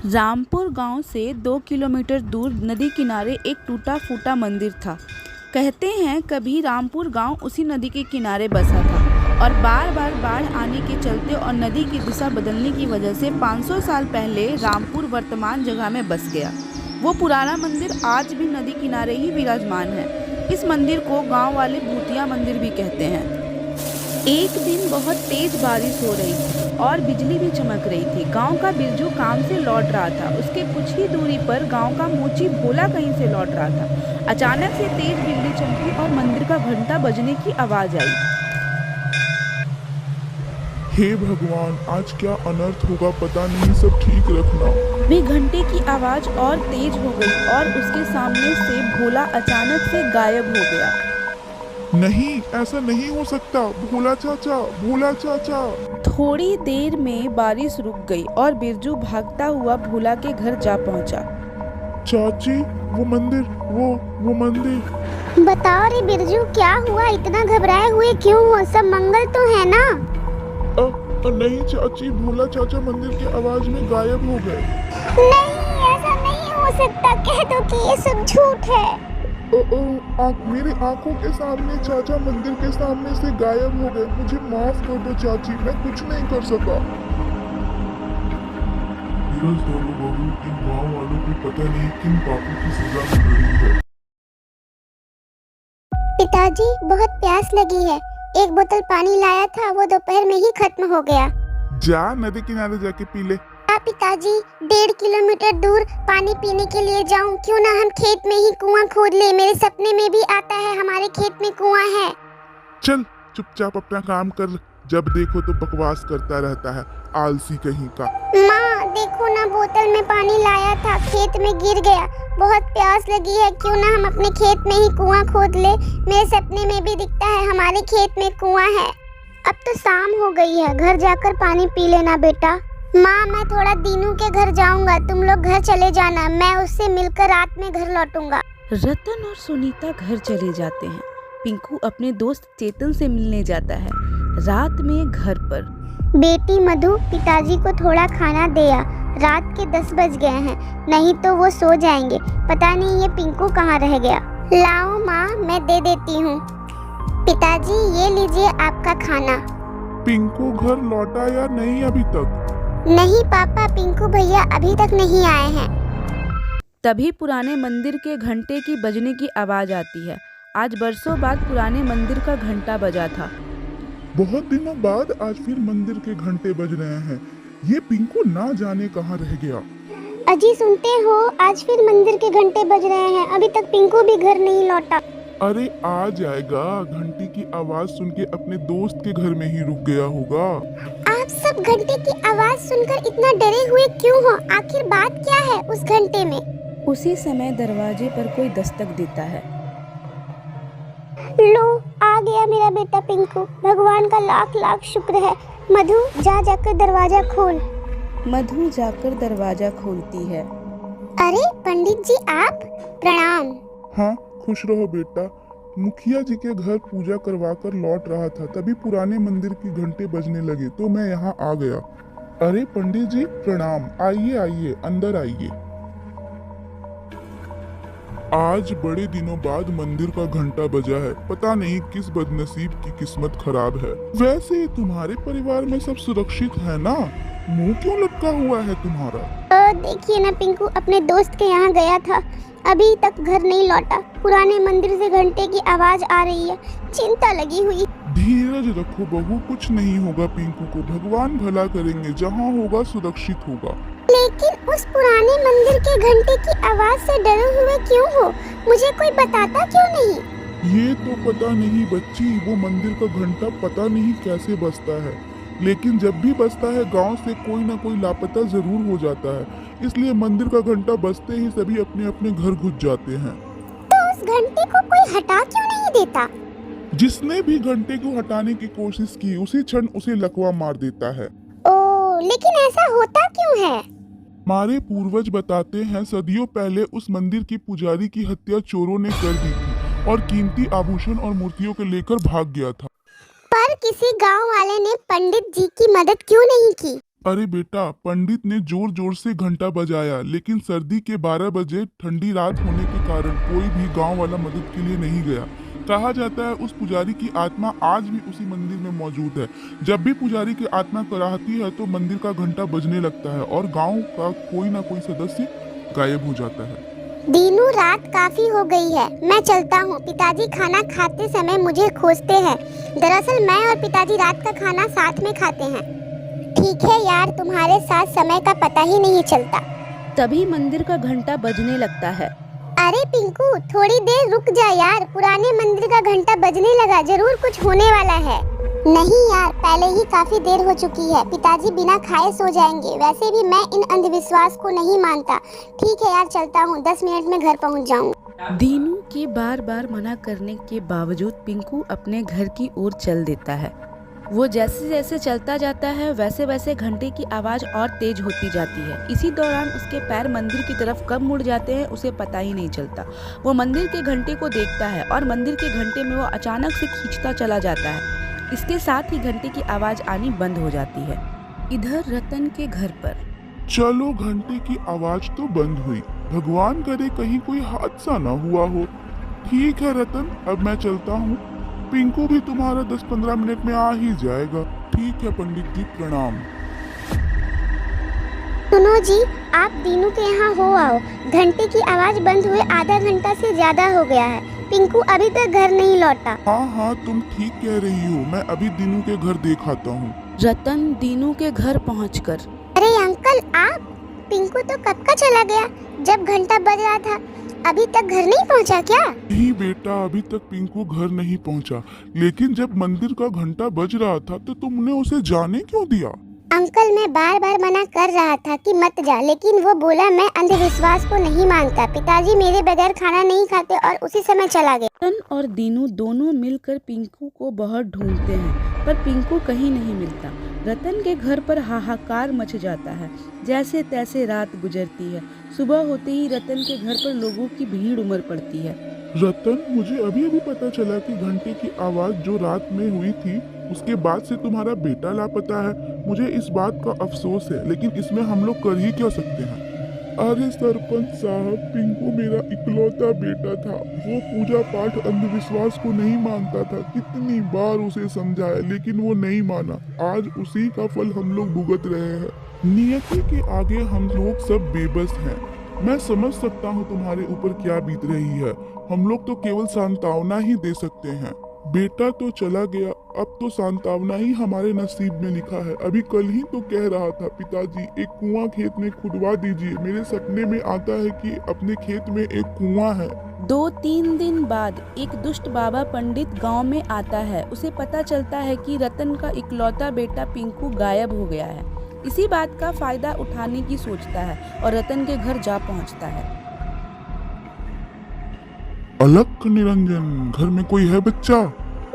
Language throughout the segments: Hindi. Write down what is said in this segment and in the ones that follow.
रामपुर गांव से 2 किलोमीटर दूर नदी किनारे एक टूटा फूटा मंदिर था। कहते हैं कभी रामपुर गांव उसी नदी के किनारे बसा था और बार बार बाढ़ आने के चलते और नदी की दिशा बदलने की वजह से 500 साल पहले रामपुर वर्तमान जगह में बस गया। वो पुराना मंदिर आज भी नदी किनारे ही विराजमान है। इस मंदिर को गांव वाले भूतिया मंदिर भी कहते हैं। एक दिन बहुत तेज बारिश हो रही थी और बिजली भी चमक रही थी। गांव का बिरजू काम से लौट रहा था। उसके कुछ ही दूरी पर गांव का मोची भोला कहीं से लौट रहा था। अचानक से तेज बिजली चमकी और मंदिर का घंटा बजने की आवाज आई। हे भगवान, आज क्या अनर्थ होगा पता नहीं, सब ठीक रखना। वे घंटे की आवाज और तेज हो गई और उसके सामने से भोला अचानक से गायब हो गया। नहीं, ऐसा नहीं हो सकता। भोला चाचा, भोला चाचा। थोड़ी देर में बारिश रुक गई और बिरजू भागता हुआ भोला के घर जा पहुंचा। चाची, वो मंदिर, वो मंदिर। बताओ रे बिरजू, क्या हुआ? इतना घबराए हुए क्यों हो? सब मंगल तो है ना? नहीं चाची, भोला चाचा मंदिर की आवाज में गायब हो गए। नहीं, ऐसा नहीं हो सकता। कह दो कि ये सब झूठ है। मेरी आंखों के सामने चाचा मंदिर के सामने से गायब हो गए। मुझे माफ कर दो चाची, मैं कुछ नहीं कर सका। इन गाँव वालों को पता नहीं किन पापों की सजा मिल रही है। पिताजी, बहुत प्यास लगी है। एक बोतल पानी लाया था, वो दोपहर में ही खत्म हो गया। जा नदी किनारे जाके पी ले। पिताजी, 1.5 किलोमीटर दूर पानी पीने के लिए जाऊं? क्यों ना हम खेत में ही कुआं खोद ले। मेरे सपने में भी आता है हमारे खेत में कुआं है। चल चुपचाप अपना काम कर, जब देखो तो बकवास करता रहता है, आलसी कहीं का। माँ देखो ना, बोतल में पानी लाया था, खेत में गिर गया। बहुत प्यास लगी है, क्यों ना हम अपने खेत में ही कुआं खोद ले। मेरे सपने में भी दिखता है हमारे खेत में कुआं है। अब तो शाम हो गई है, घर जाकर पानी पी लेना बेटा। माँ, मैं थोड़ा दीनू के घर जाऊंगा, तुम लोग घर चले जाना। मैं उससे मिलकर रात में घर लौटूंगा। रतन और सुनीता घर चले जाते हैं। पिंकू अपने दोस्त चेतन से मिलने जाता है। रात में घर पर बेटी मधु, पिताजी को थोड़ा खाना दे आ। रात के 10 बज गए हैं, नहीं तो वो सो जाएंगे। पता नहीं ये पिंकू कहाँ रह गया। लाओ माँ, मैं दे देती हूँ। पिताजी, ये लीजिए आपका खाना। पिंकू घर लौटा या नहीं अभी तक? नहीं पापा, पिंकू भैया अभी तक नहीं आए हैं। तभी पुराने मंदिर के घंटे की बजने की आवाज आती है। आज बरसों बाद पुराने मंदिर का घंटा बजा था। बहुत दिनों बाद आज फिर मंदिर के घंटे बज रहे हैं। ये पिंकू ना जाने कहाँ रह गया। अजी सुनते हो, आज फिर मंदिर के घंटे बज रहे हैं। अभी तक पिंकू भी घर नहीं लौटा। अरे आ जाएगा, घंटी की आवाज सुन के अपने दोस्त के घर में ही रुक गया होगा। आप सब घंटे की आवाज सुनकर इतना डरे हुए क्यों हो? आखिर बात क्या है उस घंटे में? उसी समय दरवाजे पर कोई दस्तक देता है। लो, आ गया मेरा बेटा पिंकू। भगवान का लाख लाख शुक्र है। मधु, जाकर दरवाजा खोल। मधु जाकर दरवाजा खोलती है। अरे पंडित जी, आप? प्रणाम। हाँ, खुश रहो बेटा। मुखिया जी के घर पूजा करवा कर लौट रहा था, तभी पुराने मंदिर की घंटे बजने लगे तो मैं यहाँ आ गया। अरे पंडित जी प्रणाम। आइए आइए, अंदर आइए। आज बड़े दिनों बाद मंदिर का घंटा बजा है। पता नहीं किस बदनसीब की किस्मत खराब है। वैसे तुम्हारे परिवार में सब सुरक्षित है ना? मुंह क्यों लटका हुआ है तुम्हारा? देखिए ना, पिंकू अपने दोस्त के यहाँ गया था, अभी तक घर नहीं लौटा। पुराने मंदिर से घंटे की आवाज आ रही है, चिंता लगी हुई। धीरज रखो बहू, कुछ नहीं होगा पिंकू को। भगवान भला करेंगे, जहाँ होगा सुरक्षित होगा। लेकिन उस पुराने मंदिर के घंटे की आवाज से डरे हुए क्यों हो? मुझे कोई बताता क्यों नहीं? ये तो पता नहीं बच्ची, वो मंदिर का घंटा पता नहीं कैसे बजता है, लेकिन जब भी बजता है गांव से कोई ना कोई लापता जरूर हो जाता है। इसलिए मंदिर का घंटा बजते ही सभी अपने अपने घर घुस जाते हैं। तो उस घंटे को कोई हटा क्यों नहीं देता? जिसने भी घंटे को हटाने की कोशिश की उसी क्षण उसे लकवा मार देता है। ओह, लेकिन ऐसा होता क्यों है? हमारे पूर्वज बताते हैं सदियों पहले उस मंदिर की पुजारी की हत्या चोरों ने कर दी थी और कीमती आभूषण और मूर्तियों को लेकर भाग गया था। पर किसी गांव वाले ने पंडित जी की मदद क्यों नहीं की? अरे बेटा, पंडित ने जोर जोर से घंटा बजाया, लेकिन सर्दी के 12 बजे ठंडी रात होने के कारण कोई भी गांव वाला मदद के लिए नहीं गया। कहा जाता है उस पुजारी की आत्मा आज भी उसी मंदिर में मौजूद है। जब भी पुजारी की आत्मा कराहती है तो मंदिर का घंटा बजने लगता है और गांव का कोई ना कोई सदस्य गायब हो जाता है। दीनू, रात काफी हो गई है, मैं चलता हूँ। पिताजी खाना खाते समय मुझे खोजते हैं। दरअसल मैं और पिताजी रात का खाना साथ में खाते हैं। ठीक है यार, तुम्हारे साथ समय का पता ही नहीं चलता। तभी मंदिर का घंटा बजने लगता है। अरे पिंकू, थोड़ी देर रुक जा यार, पुराने मंदिर का घंटा बजने लगा, जरूर कुछ होने वाला है। नहीं यार, पहले ही काफी देर हो चुकी है, पिताजी बिना खाए सो जाएंगे। वैसे भी मैं इन अंधविश्वास को नहीं मानता। ठीक है यार, चलता हूँ, 10 मिनट में घर पहुँच जाऊँगा। दीनू के बार बार मना करने के बावजूद पिंकू अपने घर की ओर चल देता है। वो जैसे जैसे चलता जाता है वैसे वैसे घंटे की आवाज़ और तेज होती जाती है। इसी दौरान उसके पैर मंदिर की तरफ कब मुड़ जाते हैं उसे पता ही नहीं चलता। वो मंदिर के घंटे को देखता है और मंदिर के घंटे में वो अचानक से खींचता चला जाता है। इसके साथ ही घंटे की आवाज़ आनी बंद हो जाती है। इधर रतन के घर पर चलो, घंटे की आवाज तो बंद हुई। भगवान करे कहीं कोई हादसा ना हुआ हो। ठीक है रतन, अब मैं चलता हूँ। पिंकू भी तुम्हारा 10-15 मिनट में आ ही जाएगा। ठीक है पंडित जी, प्रणाम। सुनो जी, आप दीनू के यहाँ हो आओ। घंटे की आवाज बंद हुए आधा घंटा से ज्यादा हो गया है। पिंकू अभी तक घर नहीं लौटा। हाँ, तुम ठीक कह रही हो। मैं अभी दीनू के घर देख आता हूँ। रतन दीनू के घर पहुंचकर, अरे अंकल, आप? पिंकू तो कब का चला गया, जब घंटा बज रहा था। अभी तक घर नहीं पहुंचा क्या? नहीं बेटा, अभी तक पिंकू घर नहीं पहुंचा। लेकिन जब मंदिर का घंटा बज रहा था तो तुमने उसे जाने क्यों दिया? अंकल, मैं बार बार मना कर रहा था कि मत जा, लेकिन वो बोला मैं अंधविश्वास को नहीं मानता। पिताजी मेरे बगैर खाना नहीं खाते और उसी समय चला गया। रतन और दीनू दोनों मिलकर पिंकू को बहुत ढूंढते हैं, पर पिंकू कहीं नहीं मिलता। रतन के घर पर हाहाकार मच जाता है। जैसे तैसे रात गुजरती है। सुबह होते ही रतन के घर पर लोगों की भीड़ उमड़ पड़ती है। रतन, मुझे अभी अभी पता चला कि घंटे की आवाज जो रात में हुई थी उसके बाद से तुम्हारा बेटा लापता है। मुझे इस बात का अफसोस है, लेकिन इसमें हम लोग कर ही क्या सकते हैं? अरे सरपंच साहब, पिंकू मेरा इकलौता बेटा था। वो पूजा पाठ अंधविश्वास को नहीं मानता था। कितनी बार उसे समझाया लेकिन वो नहीं माना। आज उसी का फल हम लोग भुगत रहे हैं। नियति के आगे हम लोग सब बेबस हैं। मैं समझ सकता हूँ तुम्हारे ऊपर क्या बीत रही है। हम लोग तो केवल सांत्वना ही दे सकते हैं। बेटा तो चला गया, अब तो सांत्वना ही हमारे नसीब में लिखा है। अभी कल ही तो कह रहा था, पिताजी एक कुआं खेत में खुदवा दीजिए। मेरे सपने में आता है कि अपने खेत में एक कुआं है। 2-3 दिन बाद एक दुष्ट बाबा पंडित गांव में आता है। उसे पता चलता है कि रतन का इकलौता बेटा पिंकू गायब हो गया है। इसी बात का फायदा उठाने की सोचता है और रतन के घर जा पहुंचता है। अलक निरंजन, घर में कोई है बच्चा?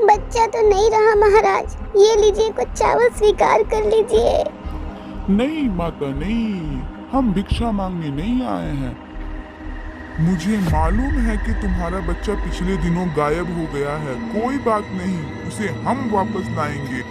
बच्चा तो नहीं रहा महाराज, ये लीजिए कुछ चावल स्वीकार कर लीजिए। नहीं माता नहीं, हम भिक्षा मांगने नहीं आए हैं। मुझे मालूम है कि तुम्हारा बच्चा पिछले दिनों गायब हो गया है। कोई बात नहीं, उसे हम वापस लाएंगे।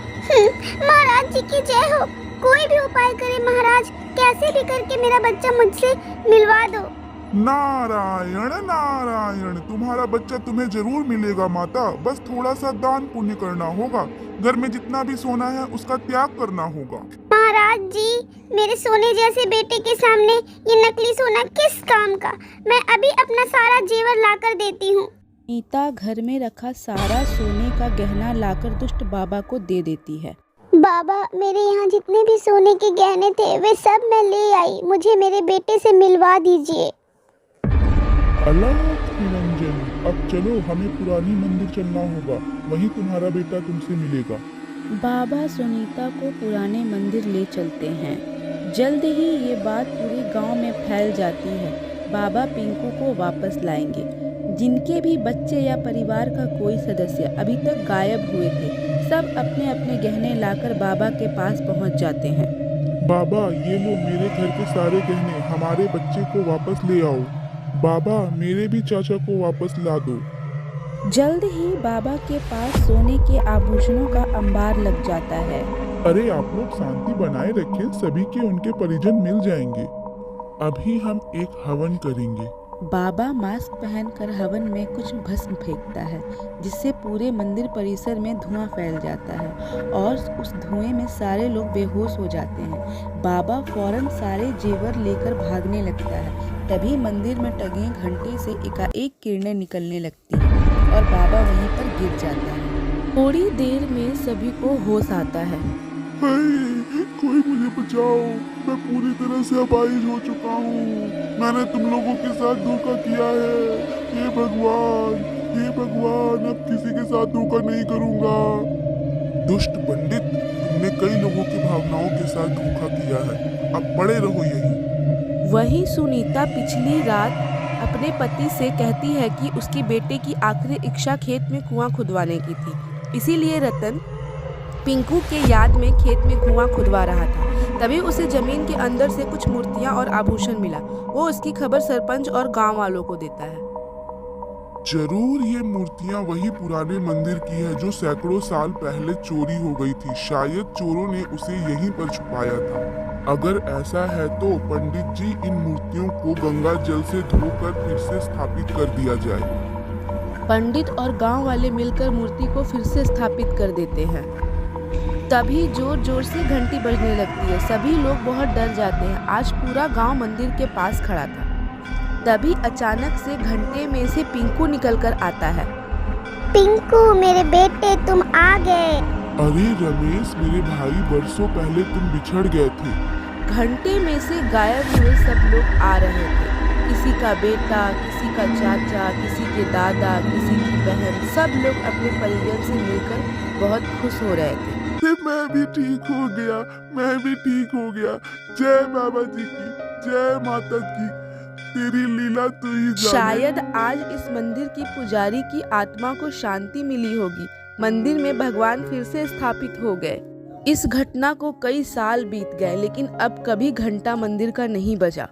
महाराज जी की जय हो। कोई भी उपाय करे महाराज, कैसे भी करके मेरा बच्चा मुझसे मिलवा दो। नारायण नारायण, तुम्हारा बच्चा तुम्हें जरूर मिलेगा माता। बस थोड़ा सा दान पुण्य करना होगा। घर में जितना भी सोना है उसका त्याग करना होगा। महाराज जी, मेरे सोने जैसे बेटे के सामने ये नकली सोना किस काम का। मैं अभी अपना सारा जेवर लाकर देती हूँ। नीता घर में रखा सारा सोने का गहना लाकर दुष्ट बाबा को दे देती है। बाबा, मेरे यहाँ जितने भी सोने के गहने थे वे सब मैं ले आई। मुझे मेरे बेटे से मिलवा दीजिए। अलक निरंजन, अब चलो, हमें पुरानी मंदिर चलना होगा। वहीं तुम्हारा बेटा तुमसे मिलेगा। बाबा सुनीता को पुराने मंदिर ले चलते हैं। जल्द ही ये बात पूरे गांव में फैल जाती है। बाबा पिंकू को वापस लाएंगे। जिनके भी बच्चे या परिवार का कोई सदस्य अभी तक गायब हुए थे, सब अपने अपने गहने लाकर बाबा के पास पहुंच जाते हैं। बाबा, ये लो मेरे घर के सारे गहने, हमारे बच्चे को वापस ले आओ। बाबा, मेरे भी चाचा को वापस ला दो। जल्द ही बाबा के पास सोने के आभूषणों का अंबार लग जाता है। अरे आप लोग शांति बनाए रखें, सभी के उनके परिजन मिल जाएंगे। अभी हम एक हवन करेंगे। बाबा मास्क पहनकर हवन में कुछ भस्म फेंकता है, जिससे पूरे मंदिर परिसर में धुआं फैल जाता है और उस धुएं में सारे लोग बेहोश हो जाते हैं। बाबा फौरन सारे जेवर लेकर भागने लगता है। तभी मंदिर में टंगे घंटे से एकाएक किरणें निकलने लगती हैं और बाबा वहीं पर गिर जाता है। थोड़ी देर में सभी को होश आता है। कोई मुझे बचाओ, मैं पूरी तरह से अपाहिज हो चुका हूँ। मैंने तुम लोगों के साथ धोखा किया है। हे भगवान, अब किसी के साथ धोखा नहीं करूँगा। दुष्ट पंडित, तुमने कई लोगों की भावनाओं के साथ धोखा किया है, अब पड़े रहो यहीं। वहीं सुनीता पिछली रात अपने पति से कहती है कि उसके बेटे की आखिरी इच्छा खेत में कुआं खुदवाने की थी, इसीलिए रतन पिंकू के याद में खेत में कुआं खुदवा रहा था। तभी उसे जमीन के अंदर से कुछ मूर्तियां और आभूषण मिला। वो उसकी खबर सरपंच और गांव वालों को देता है। जरूर ये मूर्तियां वही पुराने मंदिर की है जो सैकड़ों साल पहले चोरी हो गई थी। शायद चोरों ने उसे यहीं पर छुपाया था। अगर ऐसा है तो पंडित जी, इन मूर्तियों को गंगा जल से धोकर फिर से स्थापित कर दिया जाए। पंडित और गांव वाले मिलकर मूर्ति को फिर से स्थापित कर देते हैं। तभी जोर जोर से घंटी बजने लगती है। सभी लोग बहुत डर जाते हैं। आज पूरा गांव मंदिर के पास खड़ा था। तभी अचानक से घंटे में से पिंकू निकलकर आता है। पिंकू मेरे बेटे, तुम आ गए। अरे रमेश, मेरे भाई, बरसों पहले तुम बिछड़ गए थे। घंटे में से गायब हुए सब लोग आ रहे थे। किसी का बेटा, किसी का चाचा, किसी के दादा, किसी की बहन, सब लोग अपने परिजन से मिलकर बहुत खुश हो रहे थे। मैं भी ठीक हो गया, मैं भी ठीक हो गया। जय बाबा जी की, जय माता की, तेरी लीला तू ही जाने। शायद आज इस मंदिर की पुजारी की आत्मा को शांति मिली होगी। मंदिर में भगवान फिर से स्थापित हो गए। इस घटना को कई साल बीत गए, लेकिन अब कभी घंटा मंदिर का नहीं बजा।